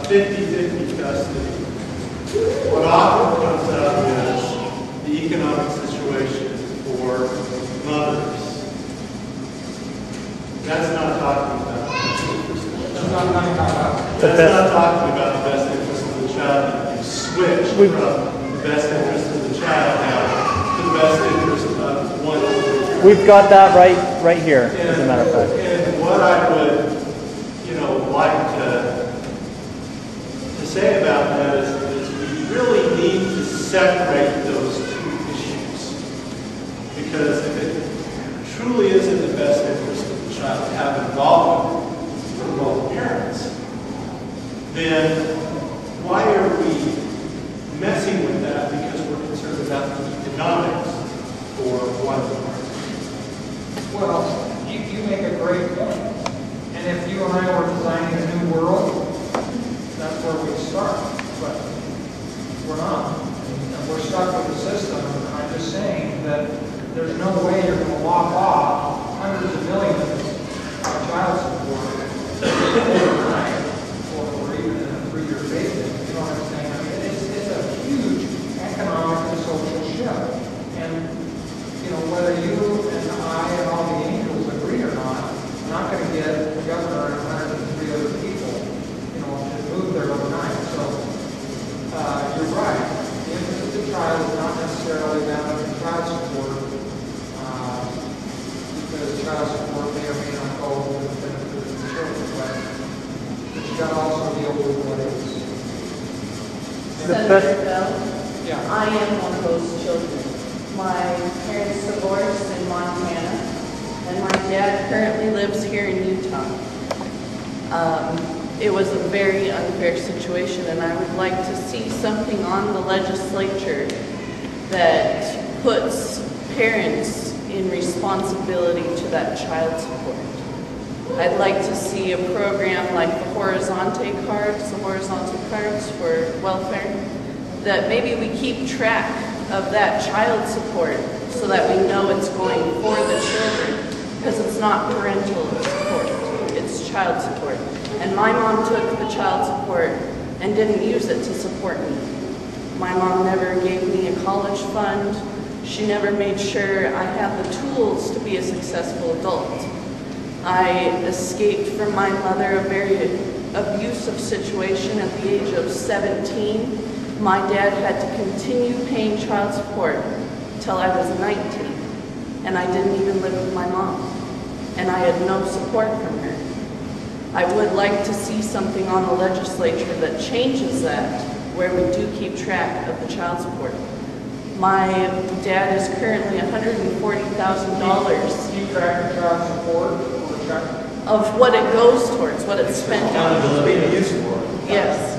50-50 custody, what often comes up is the economic situation for mothers. That's not talking about the best interest of the child. That's not talking about the best interest of the child. You switch from the best interest of the child now to the best interest of one. We've got that right here, as a matter of fact. And what I would, like to say about that is we really need to separate those two issues. Because if it truly is in the best interest of the child to have involvement with both parents, then why are we messing with that because we're concerned about the economics for one of the parties? Well, you make a great point. And if you and I were designing a new world, that's where we'd start. But we're not. And we're stuck with the system. And I'm just saying that there's no way you're going to lock off hundreds of millions of child support overnight or even in a 3-year basis. You know what I'm saying? I mean, it's a huge economic and social shift. And, whether you and I and all the angels agree or not, we're not going to get the governor and 103 other people, to move there overnight. So, you're right. The interest of the child is not necessarily bound up in child support, because child support may or may not go to the benefit of the children. But you got to also deal with what is. Senator Bell, Yeah. I am one of those children. My parents divorced in Montana, and my dad currently lives here in Utah. It was a very unfair situation, and I would like to see something on the legislature that puts parents in responsibility to that child support. I'd like to see a program like the horizontal cards for welfare, that maybe we keep track of that child support so that we know it's going for the children, because it's not parental support, it's child support. And my mom took the child support and didn't use it to support me. My mom never gave me a college fund. She never made sure I had the tools to be a successful adult. I escaped from my mother a very abusive situation at the age of 17. My dad had to continue paying child support till I was 19, and I didn't even live with my mom, and I had no support from her. I would like to see something on the legislature that changes that, where we do keep track of the child support. My dad is currently $140,000. Keep track of child support or check? Of what it goes towards, what it's spent on. Yes,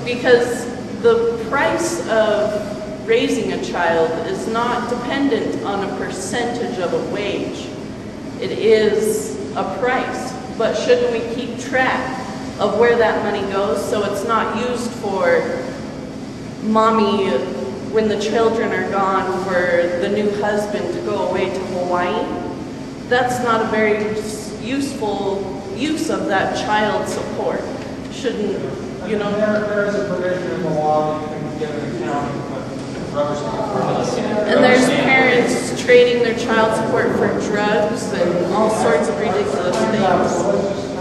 because the price of raising a child is not dependent on a percentage of a wage. It is a price, but shouldn't we keep track of where that money goes so it's not used for mommy when the children are gone, for the new husband to go away to Hawaii? That's not a very useful use of that child support. Shouldn't, There is a provision in the law that you can get an accounting, but rubber stamp. And there's parents trading their child support for drugs and all sorts of ridiculous things.